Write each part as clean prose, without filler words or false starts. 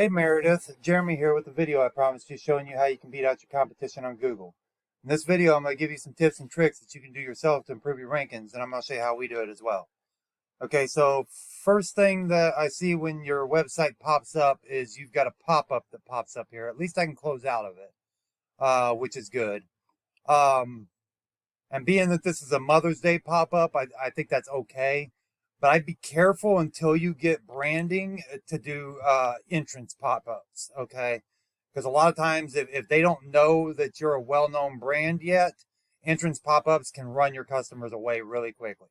Hey Meredith, Jeremy here with the video I promised you showing you how you can beat out your competition on Google. In this video, I'm going to give you some tips and tricks that you can do yourself to improve your rankings, and I'm going to show you how we do it as well. Okay, so first thing that I see when your website pops up is you've got a pop-up that pops up here. At least I can close out of it, which is good. And being that this is a Mother's Day pop-up, I think that's okay. But I'd be careful until you get branding to do entrance pop-ups, okay? Because a lot of times if they don't know that you're a well-known brand yet, entrance pop-ups can run your customers away really quickly,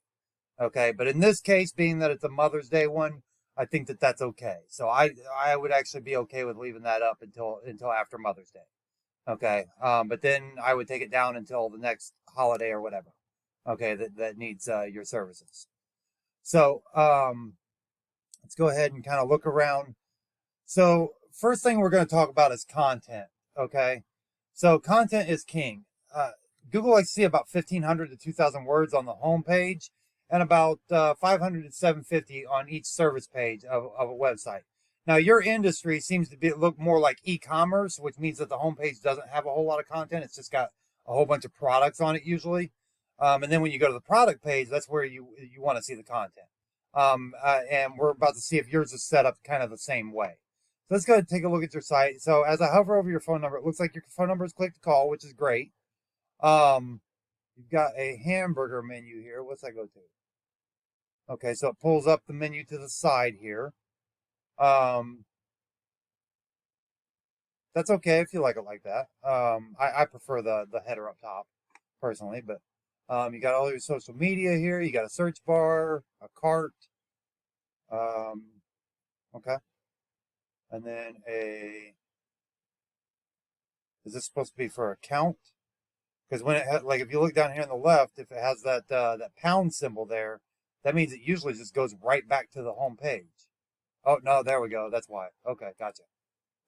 okay? But in this case, being that it's a Mother's Day one, I think that that's okay. So I would actually be okay with leaving that up until after Mother's Day. Okay, but then I would take it down until the next holiday or whatever. Okay, that needs your services. So let's go ahead and kind of look around. So first thing we're going to talk about is content. Okay, so content is king. Google likes to see about 1,500 to 2,000 words on the home page and about 500 to 750 on each service page of a website. Now, your industry seems to look more like e-commerce, which means that the homepage doesn't have a whole lot of content. It's just got a whole bunch of products on it usually. And then when you go to the product page, that's where you want to see the content. And we're about to see if yours is set up kind of the same way. So let's go ahead and take a look at your site. So as I hover over your phone number, it looks like your phone number is click to call, which is great. You've got a hamburger menu here. What's that go to? Okay, so it pulls up the menu to the side here. That's okay if you like it like that. I prefer the header up top personally, but you got all your social media here. You got a search bar, a cart. Okay, and then is this supposed to be for a count? Because when it like if you look down here on the left, if it has that that pound symbol there, that means it usually just goes right back to the home page. Oh, no, there we go. That's why. Okay, gotcha.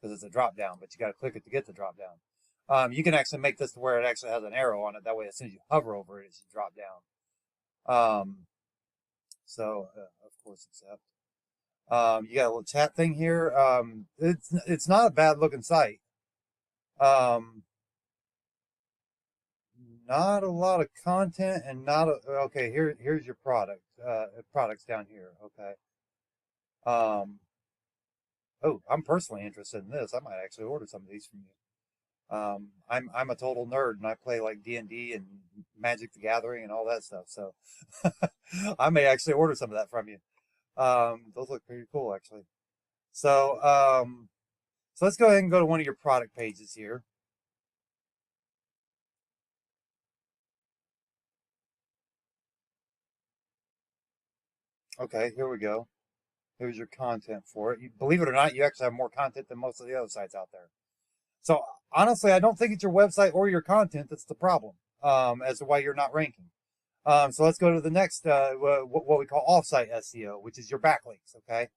Because it's a drop down, but you got to click it to get the drop down. You can actually make this to where it actually has an arrow on it. That way, as soon as you hover over it, it should drop down. Of course, accept. You got a little chat thing here. It's not a bad looking site. Not a lot of content and not a, okay. Here's your product. Products down here. Okay. Oh, I'm personally interested in this. I might actually order some of these from you. I'm a total nerd and I play like D&D and Magic the Gathering and all that stuff. So I may actually order some of that from you. Those look pretty cool actually. So so let's go ahead and go to one of your product pages here. Okay, here we go. Here's your content for it. Believe it or not, you actually have more content than most of the other sites out there. So honestly, I don't think it's your website or your content that's the problem as to why you're not ranking. So let's go to the next, what we call offsite SEO, which is your backlinks. Okay,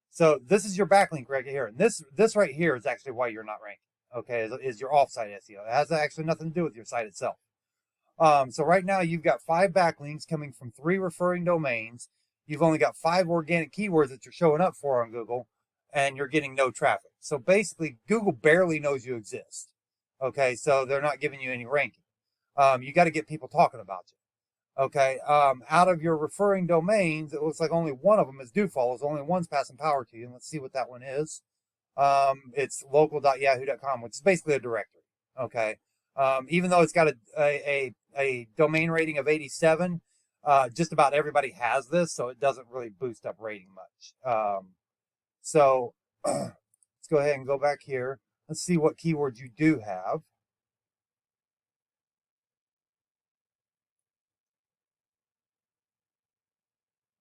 so this is your backlink right here, and this right here is actually why you're not ranking. Okay, is your offsite SEO. It has actually nothing to do with your site itself. So right now you've got 5 backlinks coming from 3 referring domains. You've only got 5 organic keywords that you're showing up for on Google, and you're getting no traffic. So basically, Google barely knows you exist. Okay, so they're not giving you any ranking. You got to get people talking about you. Okay, out of your referring domains, it looks like only one of them is do follows. Only one's passing power to you, and let's see what that one is. It's local.yahoo.com, which is basically a directory. Okay, even though it's got a domain rating of 87. Just about everybody has this, so it doesn't really boost up rating much. So let's go ahead and go back here. Let's see what keywords you do have.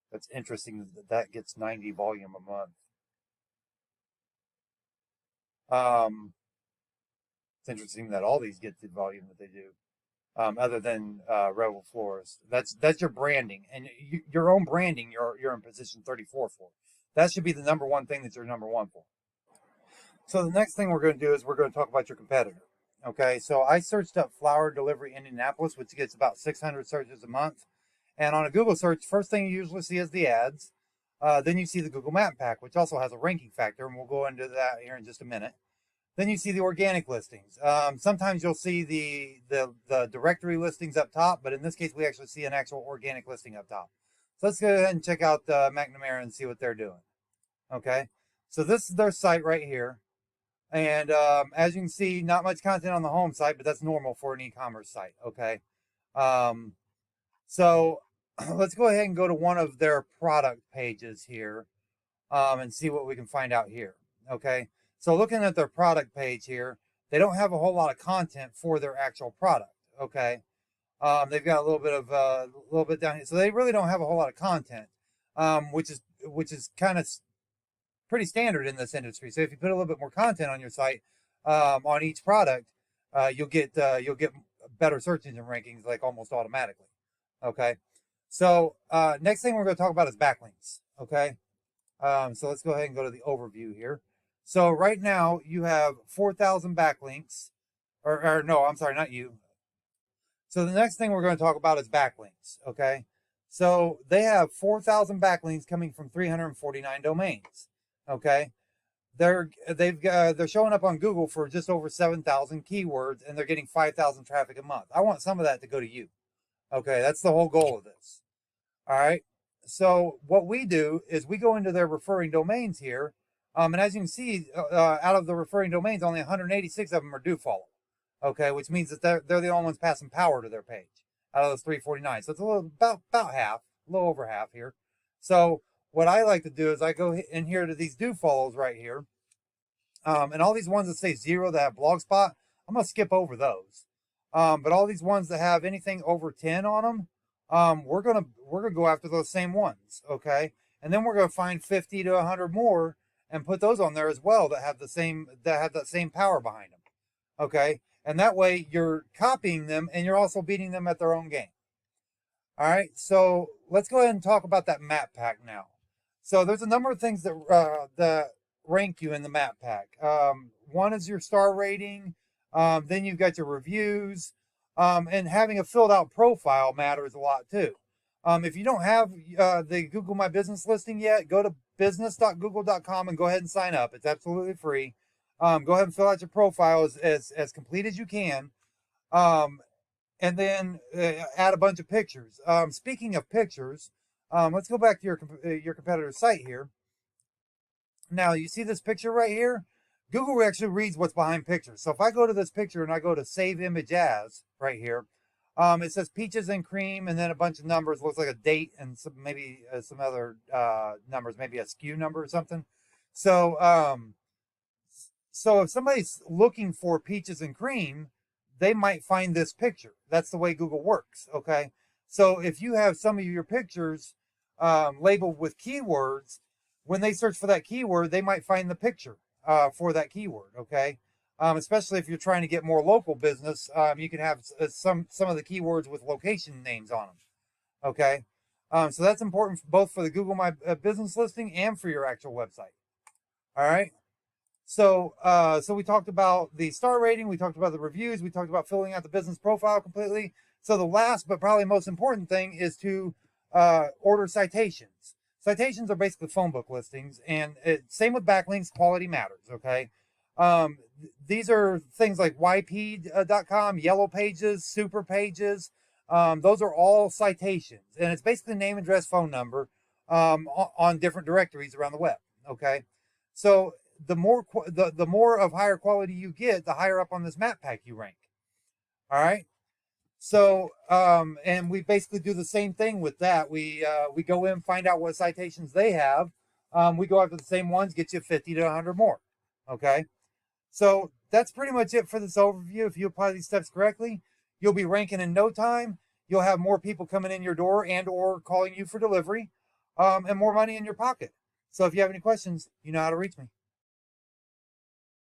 That's interesting that gets 90 volume a month. It's interesting that all these get the volume that they do. Other than Rebel Florist. That's your branding, and your own branding. You're in position 34 for. That should be the number one thing that you're number one for. So the next thing we're going to do is we're going to talk about your competitor. Okay, so I searched up flower delivery Indianapolis, which gets about 600 searches a month, and on a Google search, first thing you usually see is the ads. Then you see the Google Map Pack, which also has a ranking factor, and we'll go into that here in just a minute. Then you see the organic listings. Sometimes you'll see the directory listings up top, but in this case, we actually see an actual organic listing up top. So let's go ahead and check out McNamara and see what they're doing. Okay, so this is their site right here. And as you can see, not much content on the home site, but that's normal for an e-commerce site. Okay, so let's go ahead and go to one of their product pages here and see what we can find out here. Okay, so looking at their product page here, they don't have a whole lot of content for their actual product. Okay, they've got a little bit down here, so they really don't have a whole lot of content, which is kind of pretty standard in this industry. So if you put a little bit more content on your site on each product, you'll get better search engine rankings like almost automatically. Okay, so next thing we're going to talk about is backlinks. Okay, so let's go ahead and go to the overview here. So right now you have 4,000 backlinks, or no, I'm sorry, not you. So the next thing we're going to talk about is backlinks. Okay, so they have 4,000 backlinks coming from 349 domains. Okay, they're showing up on Google for just over 7,000 keywords, and they're getting 5,000 traffic a month. I want some of that to go to you. Okay, that's the whole goal of this. All right, so what we do is we go into their referring domains here, and as you can see, out of the referring domains, only 186 of them are do follow. Okay, which means that they're the only ones passing power to their page out of those 349. So it's a little about half, a little over half here. So what I like to do is I go in here to these do follows right here, and all these ones that say 0 that have Blogspot, I'm gonna skip over those. But all these ones that have anything over 10 on them, we're gonna go after those same ones, okay? And then we're gonna find 50 to 100 more and put those on there as well that have that same power behind them, okay? And that way you're copying them and you're also beating them at their own game. All right, so let's go ahead and talk about that map pack now. So there's a number of things that rank you in the map pack. One is your star rating. Then you've got your reviews, and having a filled out profile matters a lot too. If you don't have the Google My Business listing yet, go to business.google.com and go ahead and sign up. It's absolutely free. Go ahead and fill out your profile as complete as you can. And then add a bunch of pictures. Speaking of pictures, let's go back to your competitor's site here. Now, you see this picture right here? Google actually reads what's behind pictures. So if I go to this picture and I go to save image as right here, it says peaches and cream and then a bunch of numbers. Looks like a date and maybe some other numbers, maybe a SKU number or something. So, so if somebody's looking for peaches and cream, they might find this picture. That's the way Google works, okay? So if you have some of your pictures labeled with keywords, when they search for that keyword, they might find the picture for that keyword, okay? Especially if you're trying to get more local business, you can have some of the keywords with location names on them, okay? So that's important both for the Google My Business listing and for your actual website, all right? So, so we talked about the star rating, we talked about the reviews, we talked about filling out the business profile completely. So the last but probably most important thing is to order citations. Citations are basically phone book listings, and same with backlinks, quality matters, okay? These are things like yp.com, Yellow Pages, Super Pages. Those are all citations, and it's basically name, address, phone number on different directories around the web, okay? So the more of higher quality you get, the higher up on this map pack you rank. All right. So and we basically do the same thing with that. We go in, find out what citations they have. We go after the same ones, get you 50 to 100 more. Okay. So that's pretty much it for this overview. If you apply these steps correctly, you'll be ranking in no time. You'll have more people coming in your door and or calling you for delivery, and more money in your pocket. So if you have any questions, you know how to reach me.